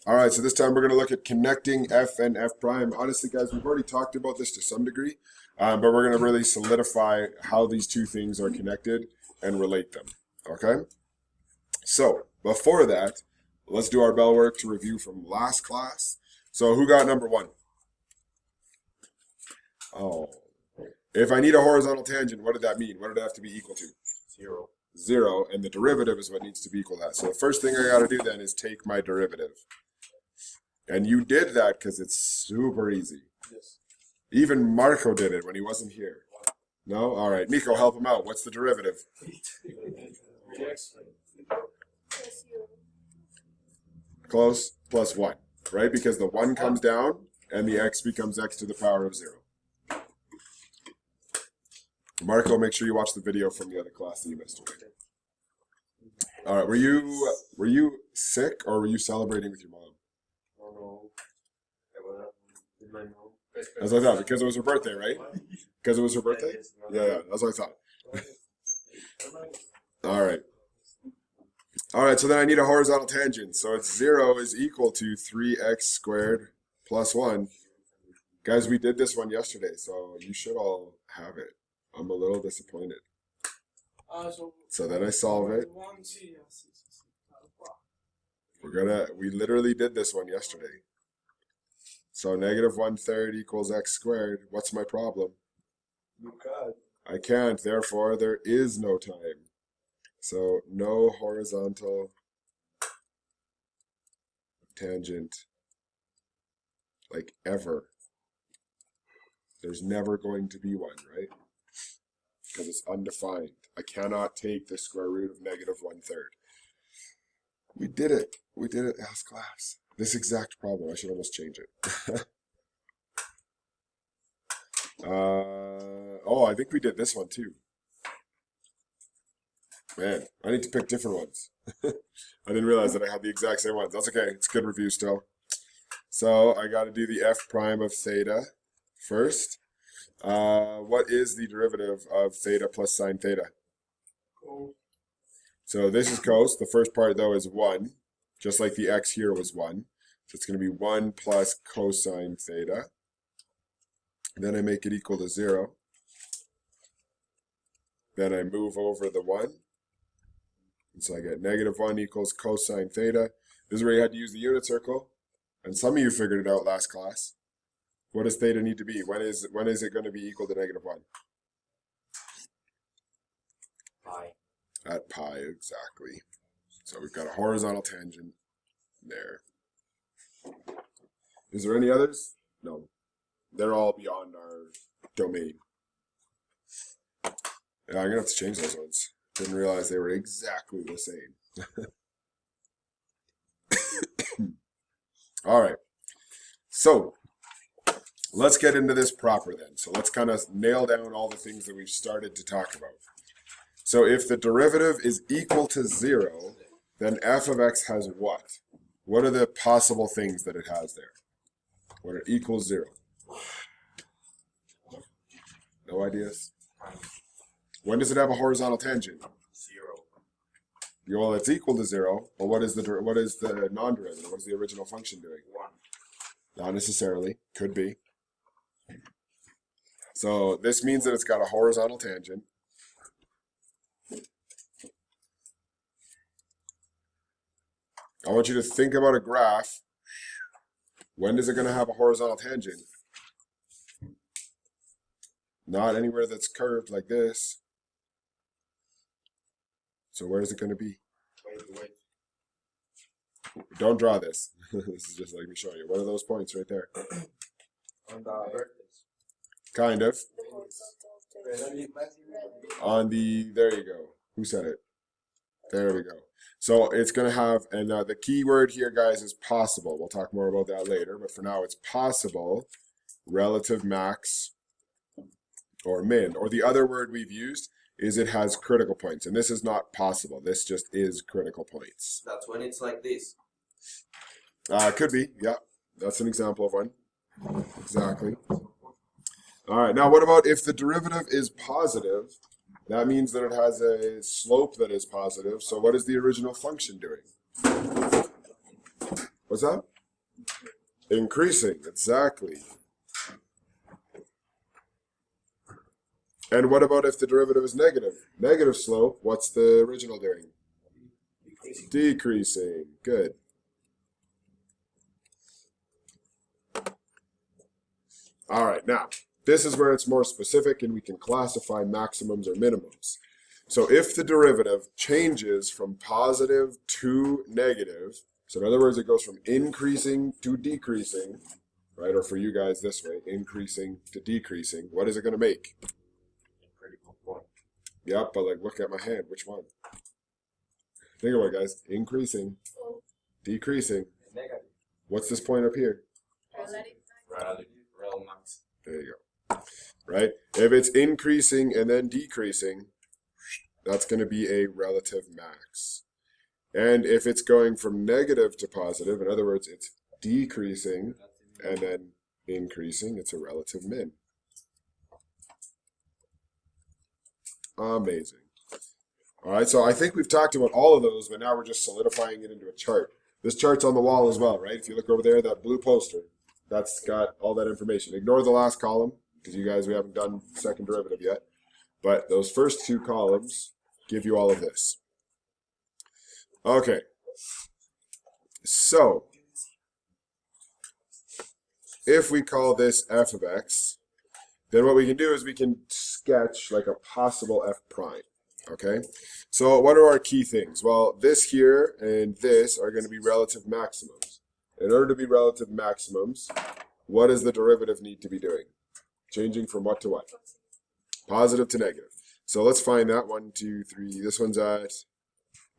All right, so this time we're going to look at connecting f and f prime. Honestly, guys, we've already talked about this to some degree, but we're going to really solidify how these two things are connected and relate them, okay? So before that, let's do our bell work to review from last class. So who got number one? Oh, if I need a horizontal tangent, what did that mean? What did it have to be equal to? Zero. 0, and the derivative is what needs to be equal to that. So the first thing I got to do then is take my derivative. And you did that because it's super easy. Yes. Even Marco did it when he wasn't here. No? All right. Miko, help him out. What's the derivative? 3x. Close. Plus 1. Right? Because the 1 comes down and the x becomes x to the power of 0. Marco, make sure you watch the video from the other class that you missed. All right. Were you sick or were you celebrating with your mom? No. With my mom. As I thought, because it was her birthday, right? Because it was her birthday? Yeah, that's what I thought. All right. All right, so then I need a horizontal tangent. So it's 0 is equal to 3x squared plus 1. Guys, we did this one yesterday, so you should all have it. I'm a little disappointed. So then I solve it. We literally did this one yesterday. So negative 1/3 equals x squared. What's my problem? You can't. I can't, therefore there is no time. So no horizontal tangent, like ever. There's never going to be one, right? Because it's undefined. I cannot take the square root of negative 1/3. We did it. We did it last class. This exact problem. I should almost change it. Oh, I think we did this one too. Man, I need to pick different ones. I didn't realize that I had the exact same ones. That's okay. It's good review still. So I got to do the f prime of theta first. What is the derivative of theta plus sine theta? So this is cos. The first part, though, is 1, just like the x here was 1. So it's going to be 1 plus cosine theta. Then I make it equal to 0. Then I move over the 1. And so I get negative 1 equals cosine theta. This is where you had to use the unit circle. And some of you figured it out last class. What does theta need to be? When is it going to be equal to negative 1? Pi. At pi, exactly. So we've got a horizontal tangent there. Is there any others? No. They're all beyond our domain. Yeah, I'm going to have to change those ones. Didn't realize they were exactly the same. All right. So let's get into this proper then. So let's kind of nail down all the things that we've started to talk about. So if the derivative is equal to 0, then f of x has what? What are the possible things that it has there? What are equals 0? No ideas? When does it have a horizontal tangent? 0. Well, it's equal to 0, but what is the non-derivative? What is the original function doing? 1. Not necessarily. Could be. So this means that it's got a horizontal tangent. I want you to think about a graph. When is it going to have a horizontal tangent? Not anywhere that's curved like this. So where is it going to be? Wait. Don't draw this. This is just like me showing you. What are those points right there? On the vertex. Kind of. On the, there you go. Who said it? There we go. So it's going to have, and the key word here, guys, is possible. We'll talk more about that later, but for now it's possible relative max or min. Or the other word we've used is it has critical points. And this is not possible. This just is critical points. That's when it's like this. Could be, yeah. That's an example of one. Exactly. All right, now what about if the derivative is positive? That means that it has a slope that is positive. So what is the original function doing? What's that? Increasing, exactly. And what about if the derivative is negative? Negative slope, what's the original doing? Decreasing. Decreasing. Good. All right, now, this is where it's more specific and we can classify maximums or minimums. So if the derivative changes from positive to negative, so in other words, it goes from increasing to decreasing, right? Or for you guys this way, increasing to decreasing, what is it going to make? Critical point. Yep, but like, look at my hand. Which one? Think about it, guys. Increasing, decreasing. Negative. What's this point up here? Relative. Real max. There you go. Right? If it's increasing and then decreasing, that's going to be a relative max. And if it's going from negative to positive, in other words, it's decreasing and then increasing, it's a relative min. Amazing. All right, so I think we've talked about all of those, but now we're just solidifying it into a chart. This chart's on the wall as well, right? If you look over there, that blue poster, that's got all that information. Ignore the last column, because you guys, we haven't done second derivative yet. But those first two columns give you all of this. Okay. So, if we call this f of x, then what we can do is we can sketch like a possible f prime. Okay, so what are our key things? Well, this here and this are going to be relative maximums. In order to be relative maximums, what does the derivative need to be doing? Changing from what to what? Positive to negative. So let's find that. 1, 2, 3. This one's at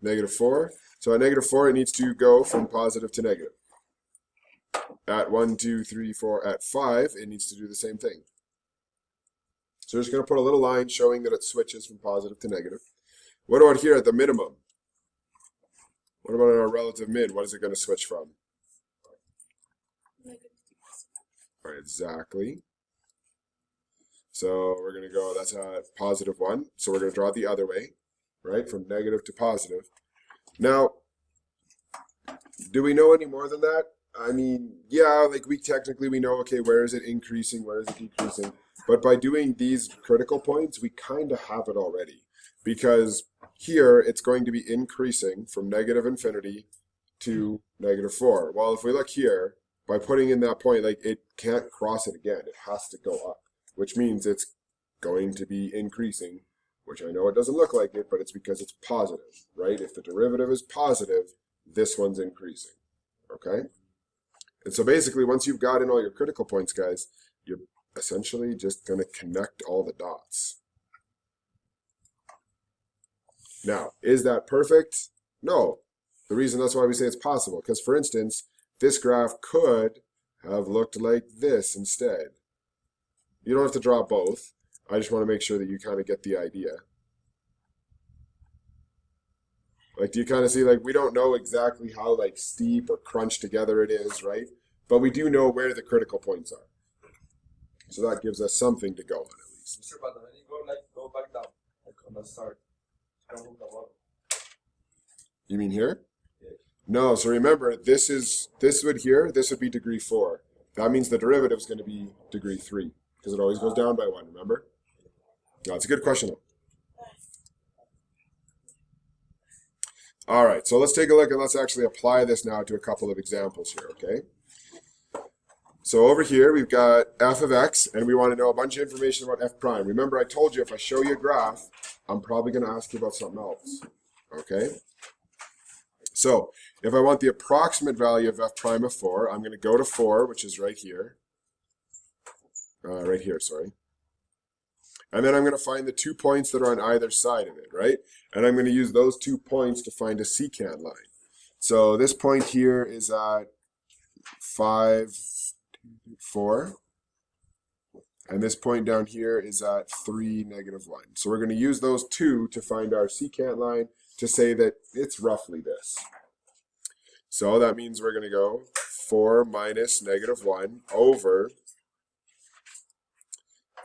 negative 4. So at negative 4, it needs to go from positive to negative. At 1, 2, 3, 4, at 5, it needs to do the same thing. So we're just going to put a little line showing that it switches from positive to negative. What about here at the minimum? What about our relative min? What is it going to switch from? All right, exactly. So we're going to go, that's a positive 1. So we're going to draw it the other way, right? From negative to positive. Now, do we know any more than that? I mean, yeah, like we know, okay, where is it increasing? Where is it decreasing? But by doing these critical points, we kind of have it already. Because here, it's going to be increasing from negative infinity to negative 4. Well, if we look here, by putting in that point, like it can't cross it again. It has to go up, which means it's going to be increasing, which I know it doesn't look like it, but it's because it's positive, right? If the derivative is positive, this one's increasing, okay? And so basically, once you've got in all your critical points, guys, you're essentially just going to connect all the dots. Now, is that perfect? No. The reason that's why we say it's possible, because for instance, this graph could have looked like this instead. You don't have to draw both. I just want to make sure that you kind of get the idea. Like, do you kind of see, like, we don't know exactly how, like, steep or crunched together it is, right? But we do know where the critical points are. So that gives us something to go on at least. Mr. But when you go back down, like on the start, don't move the bottom. You mean here? Yeah. No, so remember, this would be degree 4. That means the derivative is going to be degree 3, because it always goes down by 1, remember? No, it's a good question though. All right, so let's take a look and let's actually apply this now to a couple of examples here, okay? So over here, we've got f of x, and we want to know a bunch of information about f prime. Remember, I told you if I show you a graph, I'm probably going to ask you about something else, okay? So if I want the approximate value of f prime of 4, I'm going to go to 4, which is right here. Sorry. And then I'm going to find the 2 points that are on either side of it, right? And I'm going to use those 2 points to find a secant line. So this point here is at 5, 4. And this point down here is at 3, negative 1. So we're going to use those 2 to find our secant line to say that it's roughly this. So that means we're going to go 4 minus negative 1 over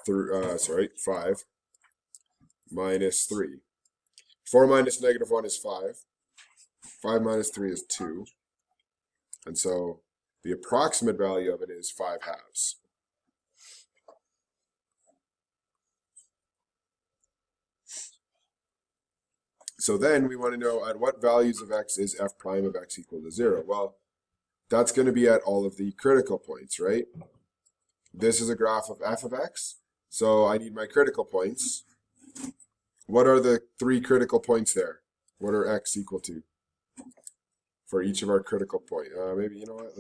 5 minus 3. 4 minus negative 1 is 5. 5 minus 3 is 2. And so The approximate value of it is 5/2. So then we want to know at what values of x is f prime of x equal to 0? Well, that's going to be at all of the critical points, right? This is a graph of f of x, so I need my critical points. What are the 3 critical points there? What are x equal to for each of our critical points? Maybe, you know what,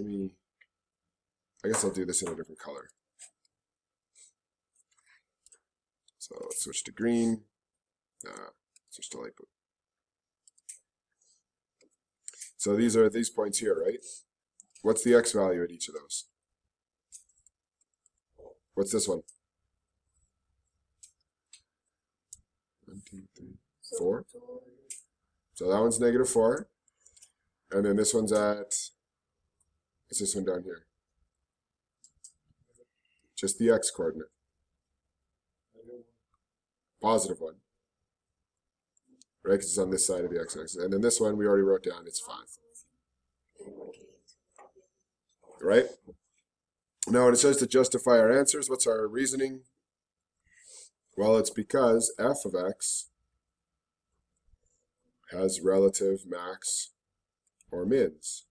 I guess I'll do this in a different color. So let's switch to green, switch to light blue. So these are these points here, right? What's the x value at each of those? What's this one? 1, 2, 3, 4. So that one's -4. And then this one's at, what's this one down here? Just the x coordinate. +1. Right, because it's on this side of the x-axis. And then this one we already wrote down, it's 5. Right? Now when it says to justify our answers, what's our reasoning? Well, it's because f of x has relative max or mins.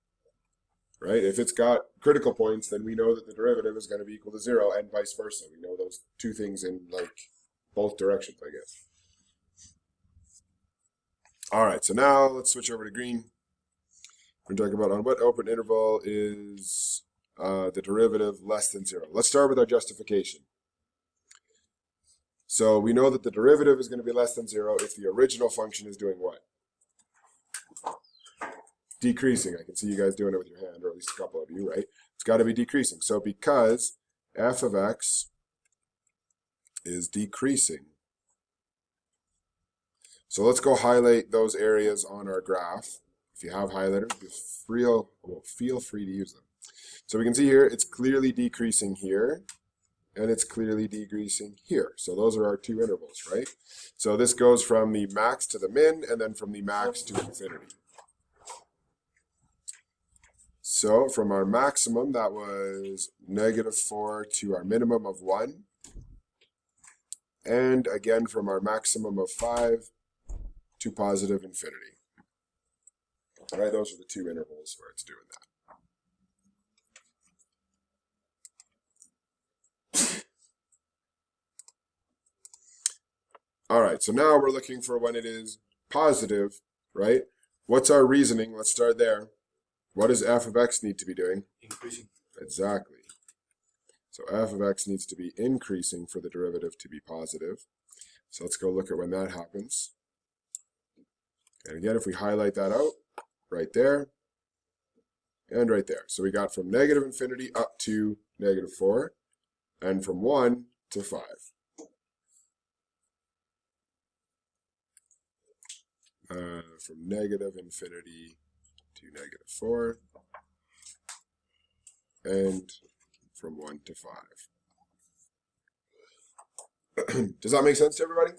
Right? If it's got critical points, then we know that the derivative is going to be equal to 0 and vice versa. We know those two things in like both directions, I guess. All right, so now let's switch over to green. We're talking about on what open interval is the derivative less than 0. Let's start with our justification. So we know that the derivative is going to be less than 0 if the original function is doing what? Decreasing. I can see you guys doing it with your hand, or at least a couple of you, right? It's got to be decreasing. So because f of x is decreasing, so let's go highlight those areas on our graph. If you have highlighters, feel free to use them. So we can see here, it's clearly decreasing here, and it's clearly decreasing here. So those are our 2 intervals, right? So this goes from the max to the min, and then from the max to infinity. So from our maximum, that was -4 to our minimum of 1. And again, from our maximum of 5 to positive infinity. All right, those are the 2 intervals where it's doing that. All right, so now we're looking for when it is positive, right? What's our reasoning? Let's start there. What does f of x need to be doing? Increasing. Exactly. So f of x needs to be increasing for the derivative to be positive. So let's go look at when that happens. And again, if we highlight that out, right there, and right there. So we got from negative infinity up to -4, and from 1 to 5. From negative infinity to -4, and from 1 to 5. Does that make sense to everybody?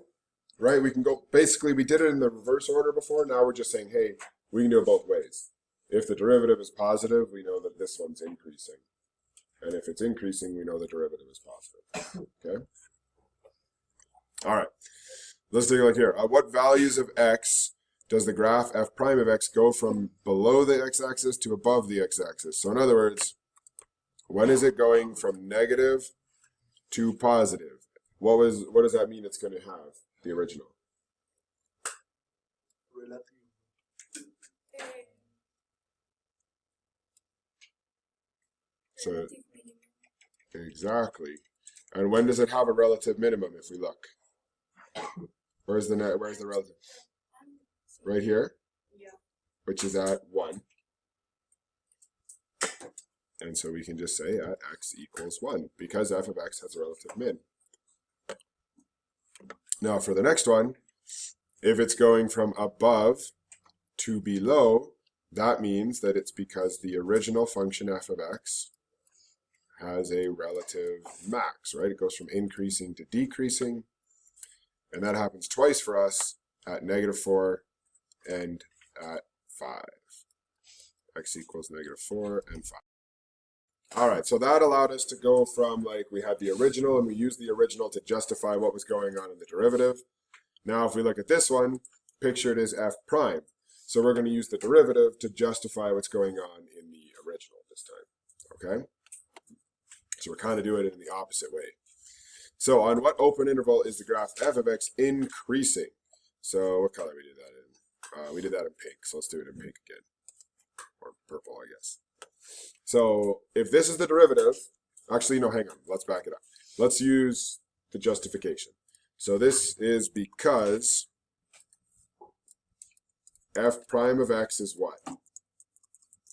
Right? We can go, basically we did it in the reverse order before. Now we're just saying, hey, we can do it both ways. If the derivative is positive, we know that this one's increasing. And if it's increasing, we know the derivative is positive. Okay? All right. Let's take a look here. At what values of x does the graph f prime of x go from below the x-axis to above the x-axis? So in other words, when is it going from negative to positive? What does that mean it's going to have, the original? So, exactly. And when does it have a relative minimum if we look? Where's the relative? Right here? Yeah. Which is at 1. And so we can just say at x equals 1 because f of x has a relative min. Now for the next one, if it's going from above to below, that means that it's because the original function f of x has a relative max, right? It goes from increasing to decreasing. And that happens twice for us at -4 and at 5. X equals -4 and 5. All right, so that allowed us to go from like we had the original and we used the original to justify what was going on in the derivative. Now, if we look at this one, pictured as f prime. So we're going to use the derivative to justify what's going on in the original this time, okay? So we're kind of doing it in the opposite way. So on what open interval is the graph f of x increasing? So what color we did that in? We did that in pink, so let's do it in pink again. Or purple, I guess. So if this is the derivative, actually, no, hang on, let's back it up. Let's use the justification. So this is because f prime of x is what?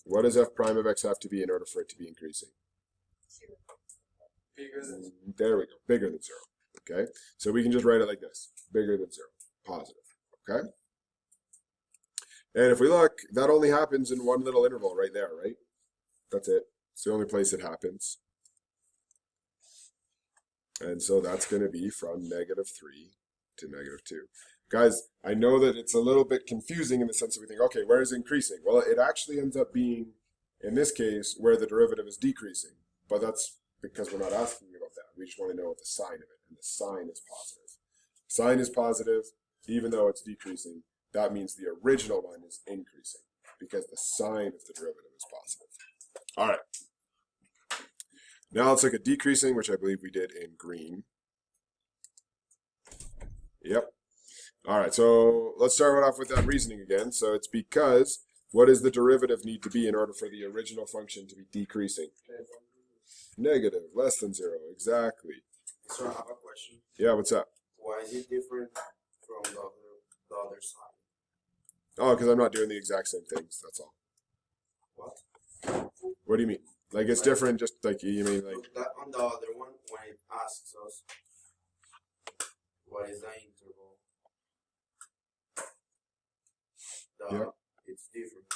What does f prime of x have to be in order for it to be increasing? Bigger than There we go, bigger than 0, okay? So we can just write it like this, bigger than 0, positive, okay? And if we look, that only happens in one little interval right there, right? That's it. It's the only place it happens. And so that's going to be from -3 to -2. Guys, I know that it's a little bit confusing in the sense that we think, okay, where is it increasing? Well, it actually ends up being, in this case, where the derivative is decreasing. But that's because we're not asking about that. We just want to know what the sign of it. And the sign is positive. Sign is positive, even though it's decreasing. That means the original one is increasing because the sign of the derivative is positive. All right. Now let's look at decreasing, which I believe we did in green. Yep. All right, so let's start off with that reasoning again. So it's because what does the derivative need to be in order for the original function to be decreasing? Negative, less than 0, exactly. So I have a question. Yeah, what's up? Why is it different from the other side? Oh, because I'm not doing the exact same things, that's all. What? What do you mean? Like it's different, just like, you mean like... Look, that on the other one, when it asks us, what is the interval? Yeah. It's different.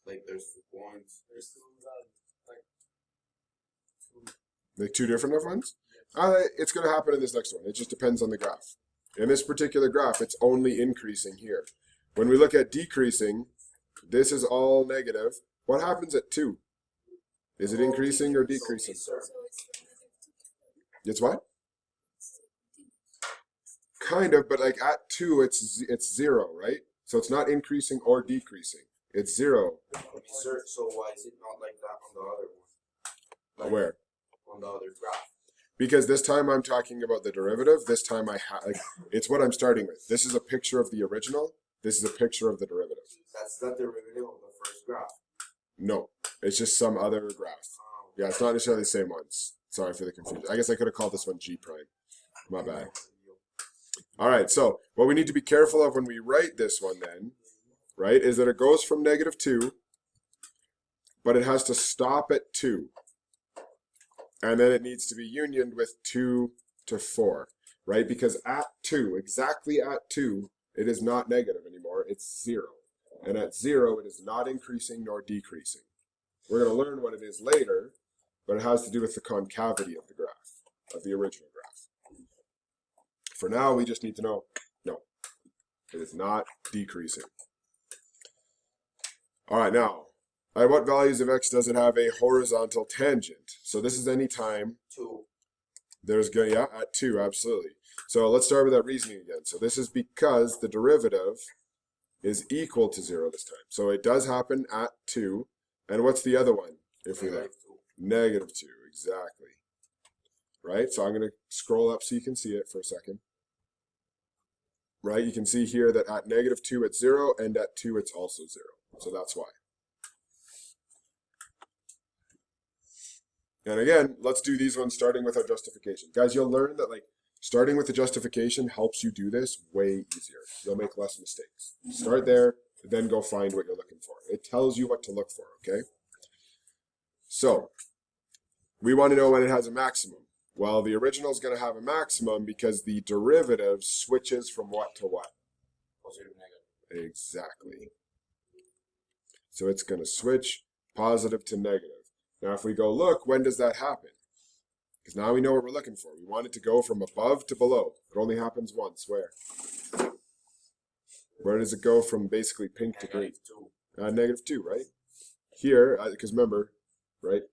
Like there's 2 points. there's two values. Like 2 different ones? It's going to happen in this next one. It just depends on the graph. In this particular graph, it's only increasing here. When we look at decreasing, this is all negative. What happens at 2? Is it increasing or decreasing? It's what? Kind of, but like at 2, it's 0, right? So it's not increasing or decreasing. It's 0. So why is it not like that on the other one? Like Where? on the other graph. Because this time I'm talking about the derivative. This time it's what I'm starting with. This is a picture of the original. This is a picture of the derivative. That's the derivative of the first graph. No, it's just some other graph. Yeah, it's not necessarily the same ones. Sorry for the confusion. I guess I could have called this one G prime. My bad. All right, so what we need to be careful of when we write this one then, right, is that it goes from -2, but it has to stop at 2. And then it needs to be unioned with 2 to 4, right? Because at 2, exactly at 2, it is not negative anymore, it's 0. And at 0, it is not increasing nor decreasing. We're going to learn what it is later, but it has to do with the concavity of the graph, of the original graph. For now, we just need to know, no, it is not decreasing. All right, now, at what values of x does it have a horizontal tangent? So this is any time 2. there's going, yeah, at 2, absolutely. So let's start with that reasoning again. So this is because the derivative is equal to 0 this time. So it does happen at 2. And what's the other one? If we look, -2, exactly. Right, so I'm going to scroll up so you can see it for a second. Right, you can see here that at -2 it's 0, and at 2 it's also 0. So that's why. And again, let's do these ones starting with our justification. Guys, you'll learn that like starting with the justification helps you do this way easier. You'll make less mistakes. Start there, then go find what you're looking for. It tells you what to look for, okay? So, we want to know when it has a maximum. Well, the original is going to have a maximum because the derivative switches from what to what? Positive, negative. Exactly. So it's going to switch positive to negative. Now, if we go look, when does that happen? Because now we know what we're looking for. We want it to go from above to below. It only happens once. Where? Where does it go from basically pink to green? -2. -2, right? Here, because remember, right?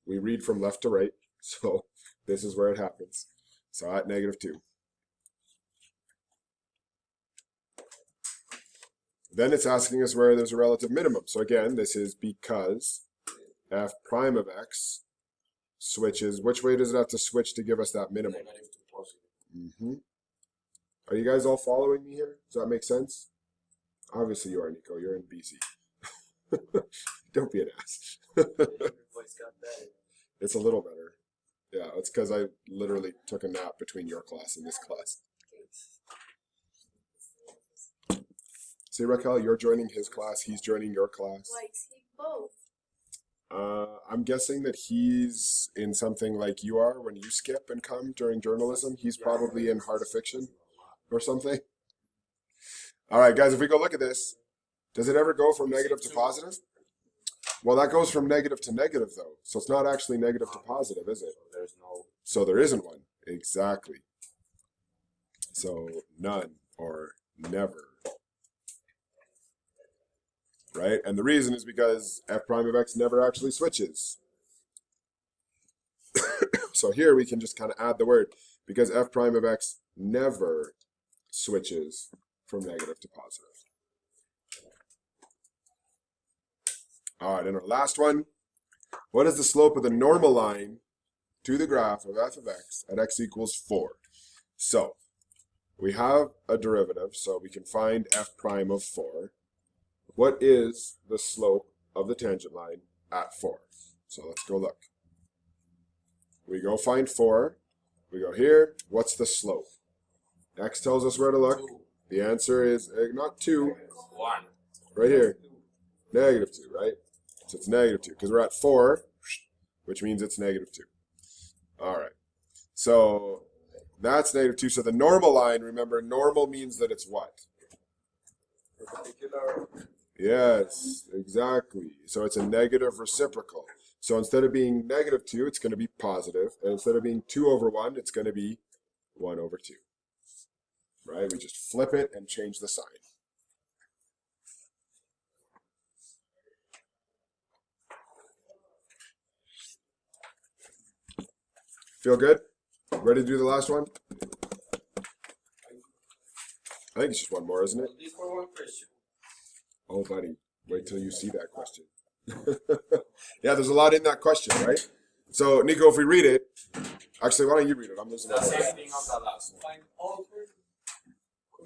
We read from left to right, so this is where it happens. So at -2. Then it's asking us where there's a relative minimum. So again, this is because f prime of x switches. Which way does it have to switch to give us that minimum? Negative to positive. Are you guys all following me here? Does that make sense? Obviously you are, Nico. You're in BC. Don't be an ass. Voice got better. It's a little better. Yeah, it's because I literally took a nap between your class and this class. See, Raquel, you're joining his class. He's joining your class. Why is he both? I'm guessing that he's in something like you are when you skip and come during journalism. He's probably in Heart of Fiction or something. All right, guys, if we go look at this, does it ever go from negative to positive? Well, that goes from negative to negative, though. So it's not actually negative to positive, is it? There's no. So there isn't one. Exactly. So none or never. Right? And the reason is because f prime of x never actually switches. So here we can just kind of add the word, because f prime of x never switches from negative to positive. All right, and our last one. What is the slope of the normal line to the graph of f of x at x equals 4? So we have a derivative, so we can find f prime of 4. What is the slope of the tangent line at 4? So let's go look. We go find 4. We go here. What's the slope? X tells us where to look. The answer is not 2. 1. Right here. -2, right? So it's -2 because we're at 4, which means it's -2. All right. So that's -2. So the normal line, remember, normal means that it's what? Perpendicular. Yes, exactly. So it's a negative reciprocal. So instead of being -2, it's going to be positive. And instead of being 2/1, it's going to be 1/2. Right? We just flip it and change the sign. Feel good? Ready to do the last one? I think it's just one more, isn't it? This for one question. Oh, buddy, wait till you see that question. Yeah, there's a lot in that question, right? So, Nico, if we read it, actually, why don't you read it? I'm listening. The same thing on the last one. Find all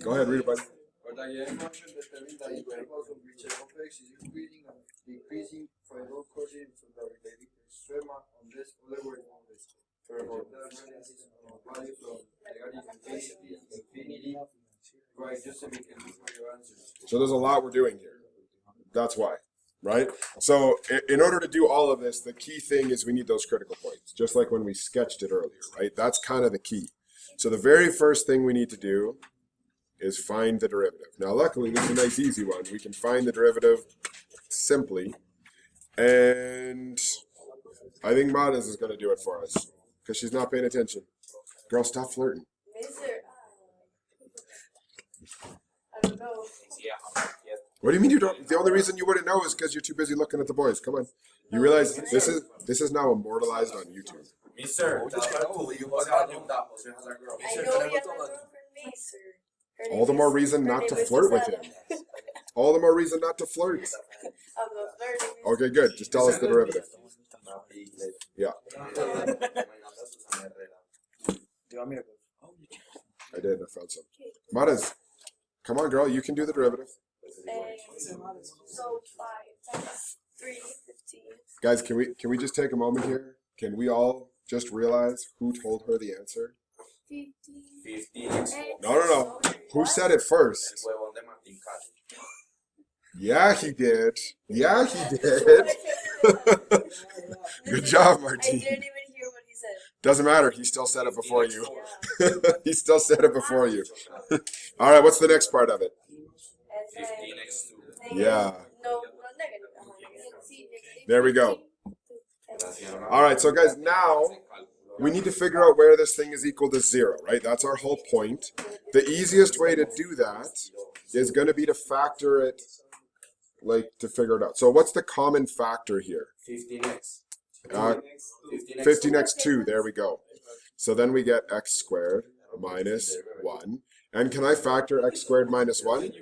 Go ahead, read it, buddy. The function determines the intervals on which f of x is increasing and decreasing for all coordinates of the related schema unless otherwise known. Therefore, that analysis of values from negative infinity and infinity. Right, just so we can look for your answers. So there's a lot we're doing here. That's why, right? So in order to do all of this, the key thing is we need those critical points, just like when we sketched it earlier, right? That's kind of the key. So the very first thing we need to do is find the derivative. Now, luckily, this is a nice, easy one. We can find the derivative simply. And I think Madas is going to do it for us because she's not paying attention. Girl, stop flirting. Mister, I don't know. Yeah. What do you mean you don't? The only reason you wouldn't know is because you're too busy looking at the boys. Come on. You realize this is now immortalized on YouTube. Mister, Oh, just got to you. Jose has a girl. I know you have a girlfriend, Macer. Her All name the more is- reason her not name to is flirt with Susana. him. All the more reason not to flirt. I'm not flirting. Okay, good. Just tell us the derivative. Yeah, Do you want me to go? Oh, you can. I did. I found some. Madas, come on, girl. You can do the derivative. So 5 times 3, 15. Guys, can we just take a moment here? Can we all just realize who told her the answer? 15. 15. No. Who said it first? Huevón de Martín Cali. Yeah, he did. Yeah, he did. Good job, I Martin. didn't even hear what he said. Doesn't matter. He still said it before you. Yeah. He still said it before you. All right, what's the next part of it? And then 15x2. negative- Yeah. No, not negative. See, negative There we go. 15. All right, so guys, now we need to figure out where this thing is equal to 0, right? That's our whole point. The easiest way to do that is going to be to factor it, like to figure it out. So what's the common factor here? 15x. 50 next 2, there we go. So then we get x squared minus 1. And can I factor x squared minus 1?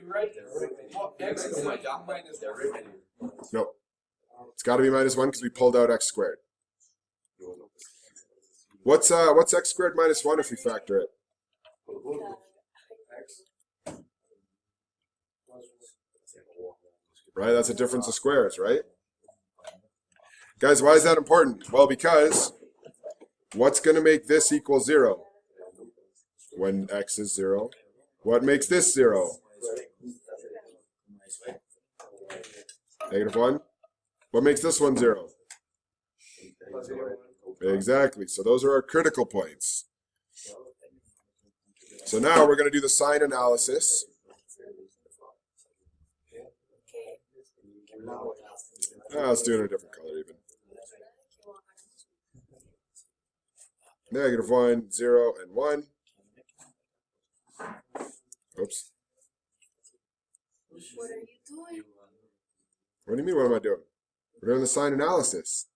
No. It's got to be minus 1 because we pulled out x squared. What's x squared minus 1 if we factor it? Right, that's a difference of squares, right? Guys, why is that important? Well, because what's going to make this equal 0? When x is 0. What makes this 0? Negative 1. What makes this one 0? Exactly. So those are our critical points. So now we're going to do the sign analysis. Let's do it in a different color even. Negative 1, 0, and 1. Oops. What are you doing? What do you mean, what am I doing? We're doing the sign analysis.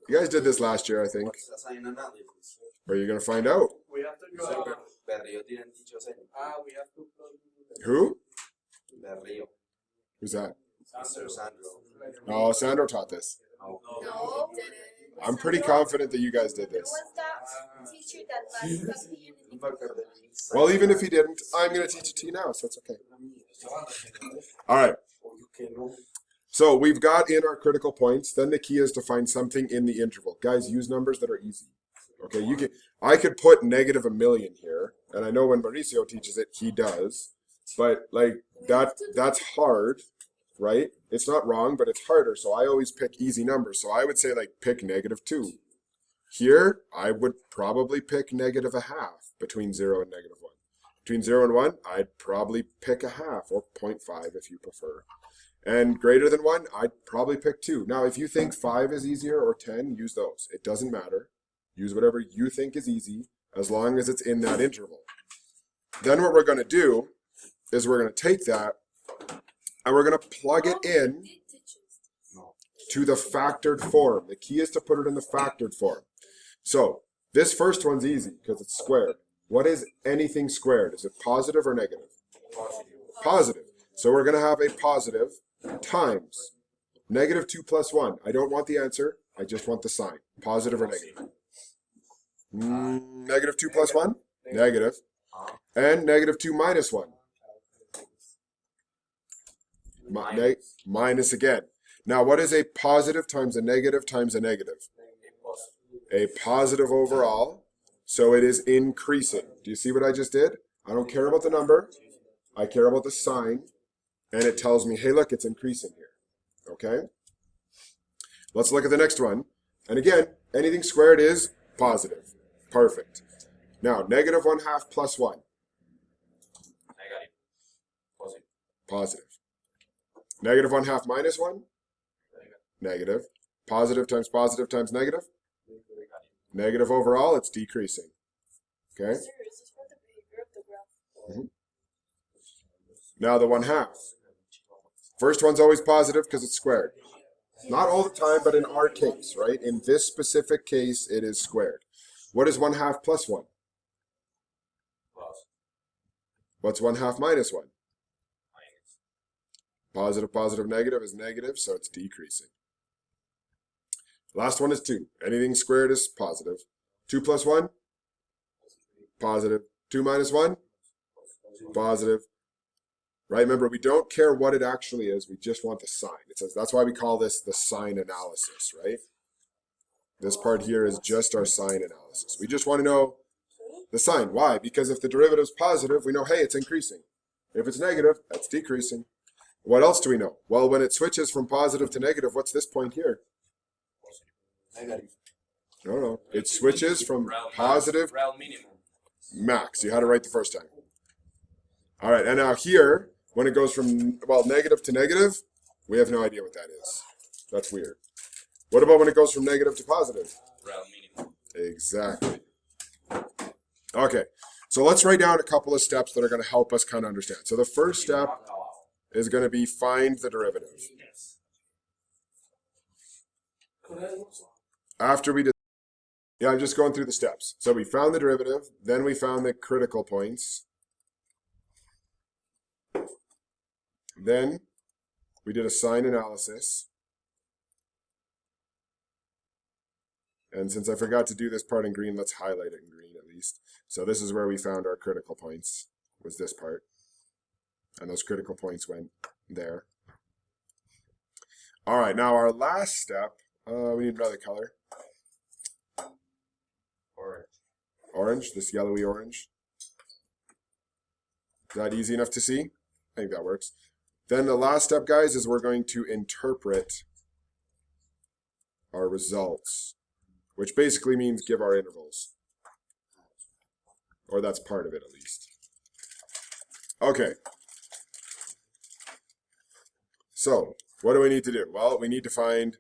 You guys did this last year, I think. What's the sign analysis? Or you're going to find out. We have to go. Berrio didn't teach us anything. We have to plug. Who? Berrio. Who's that? Mr. Sandro. Oh, Sandro taught this. No, didn't. I'm pretty confident that you guys did There this. was that teacher that left me and Well, even if he didn't, I'm going to teach it to you now, so it's okay. All right. So we've got in our critical points. Then the key is to find something in the interval. Guys, use numbers that are easy. Okay, I could put negative 1,000,000 here, and I know when Mauricio teaches it, he does. But like that's hard, right? It's not wrong, but it's harder. So I always pick easy numbers. So I would say like pick negative 2. Here, I would probably pick negative 1/2 between 0 and negative 1. Between 0 and 1, I'd probably pick 1/2 or 0.5 if you prefer. And greater than 1, I'd probably pick 2. Now, if you think 5 is easier or 10, use those. It doesn't matter. Use whatever you think is easy as long as it's in that interval. Then what we're going to do is we're going to take that and we're going to plug it in to the factored form. The key is to put it in the factored form. So this first one's easy because it's squared. What is anything squared? Is it positive or negative? Positive. So we're going to have a positive times negative 2 plus 1. I don't want the answer. I just want the sign. Positive or negative? Negative 2 plus 1? Negative. And negative 2 minus 1? Minus again. Now, what is a positive times a negative times a negative? A positive overall. So it is increasing. Do you see what I just did? I don't care about the number. I care about the sign. And it tells me, hey, look, it's increasing here. Okay? Let's look at the next one. And again, anything squared is positive. Perfect. Now, negative 1/2 plus 1. Positive. Negative 1/2 minus 1? Negative. Positive times negative? Negative overall, it's decreasing. Okay? Sir, is this for the behavior of the graph? Now the 1/2. First one's always positive because it's squared. Not all the time, but in our case, right? In this specific case, it is squared. What is 1/2 plus 1? What's 1/2 minus 1? Positive, negative is negative, so it's decreasing. Last one is 2. Anything squared is positive. 2 plus 1? Positive. 2 minus 1? Positive. Right? Remember, we don't care what it actually is. We just want the sign. It says that's why we call this the sign analysis, right? This part here is just our sign analysis. We just want to know the sign. Why? Because if the derivative is positive, we know, hey, it's increasing. If it's negative, that's decreasing. What else do we know? Well, when it switches from positive to negative, what's this point here? No. It switches from positive max. You had it right the first time. All right, and now here, when it goes from, well, negative to negative, we have no idea what that is. That's weird. What about when it goes from negative to positive? Exactly. Okay, so let's write down a couple of steps that are going to help us kind of understand. So the first step is going to be find the derivative. after we did, yeah, I'm just going through the steps. So we found the derivative, then we found the critical points. Then we did a sign analysis. And since I forgot to do this part in green, let's highlight it in green at least. So this is where we found our critical points, was this part. And those critical points went there. All right, now our last step, we need another color. Orange. Orange, this yellowy orange. Is that easy enough to see? I think that works. Then the last step, guys, is we're going to interpret our results, which basically means give our intervals. Or that's part of it, at least. Okay. So, what do we need to do? Well, we need to find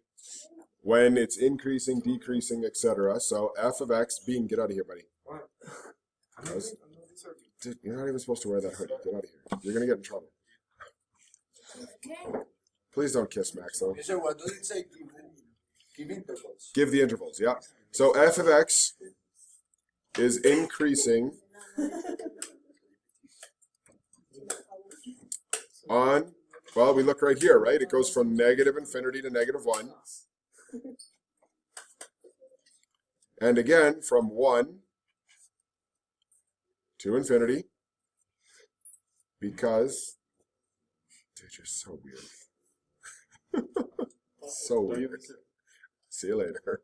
when it's increasing, decreasing, etc. So, f of x being, get out of here, buddy. What? Dude, you're not even supposed to wear that hoodie. Get out of here. You're going to get in trouble. Please don't kiss Max, though. Okay, so what does it say? Give intervals. Give the intervals, yeah. So f of x is increasing on, well, we look right here, right? It goes from negative infinity to negative 1. And again, from 1 to infinity, because, dude, you're so weird. So weird. See you later.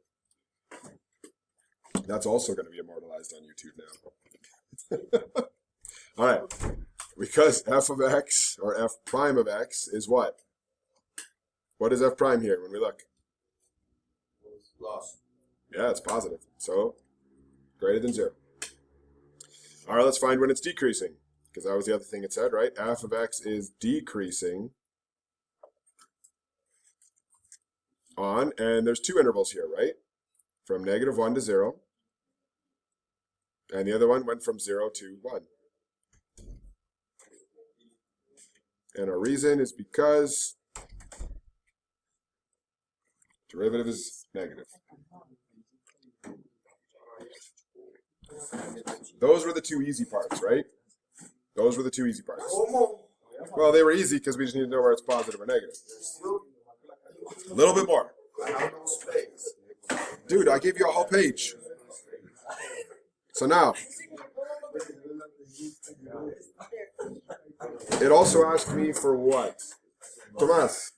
That's also going to be immortalized on YouTube now. All right. Because f of x, or f prime of x, is what? What is f prime here when we look? Loss. Yeah, it's positive. So, greater than 0. All right, let's find when it's decreasing. Because that was the other thing it said, right? F of x is decreasing on, and there's 2 intervals here, right? From negative 1 to 0. And the other one went from 0 to 1. And our reason is because derivative is negative. Those were the 2 easy parts, right? Those were the 2 easy parts. Well, they were easy because we just need to know where it's positive or negative. A little bit more. Dude, I gave you a whole page. So now, it also asked me for what? Tomas,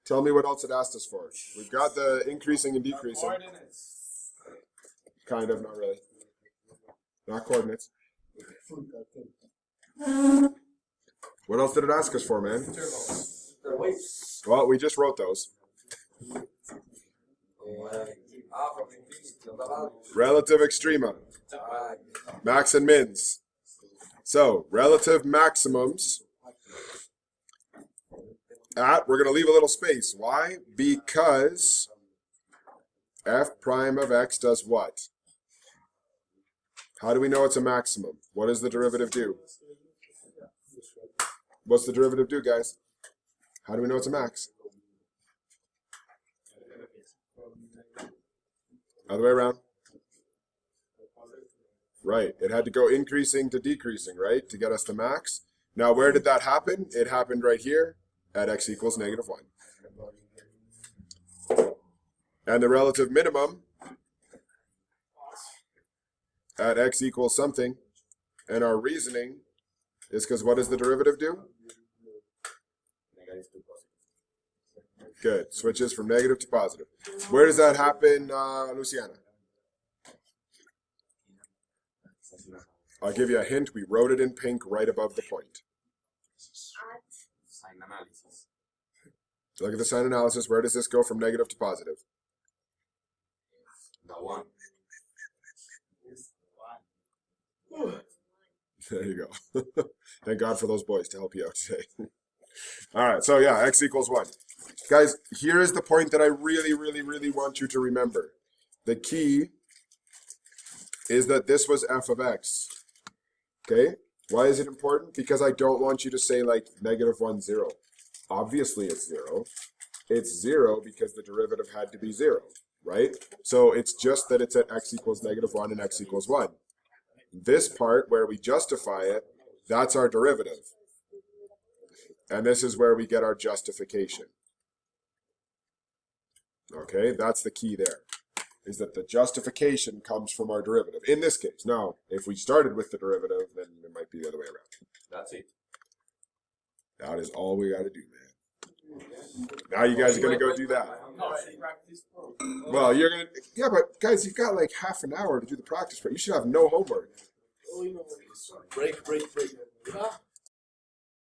tell me what else it asked us for. We've got the increasing and decreasing. Kind of, not really. Not coordinates. What else did it ask us for, man? Well, we just wrote those. Relative extrema. Max and mins. So, relative maximums at, we're going to leave a little space. Why? Because f prime of x does what? How do we know it's a maximum? What does the derivative do? What's the derivative do, guys? How do we know it's a max? Other way around. Right. It had to go increasing to decreasing, right? To get us the max. Now, where did that happen? It happened right here at x equals negative 1. And the relative minimum at x equals something. And our reasoning is because what does the derivative do? Good. Switches from negative to positive. Where does that happen, Luciana? I'll give you a hint. We wrote it in pink right above the point. Sign analysis. Look at the sign analysis. Where does this go from negative to positive? The 1. There you go. Thank God for those boys to help you out today. All right, so yeah, x equals 1. Guys, here is the point that I really, really, really want you to remember. The key is that this was f of x. Okay? Why is it important? Because I don't want you to say like negative 1, 0. Obviously it's 0. It's 0 because the derivative had to be 0. right? So it's just that it's at x equals -1 and x equals 1. This part where we justify it, that's our derivative. And this is where we get our justification. Okay, that's the key there, is that the justification comes from our derivative, in this case. Now, if we started with the derivative, then it might be the other way around. That's it. That is all we got to do, man. Now you guys are going to go do that. Well, you're going to, yeah, but guys, you've got like half an hour to do the practice part. You should have no homework. Break.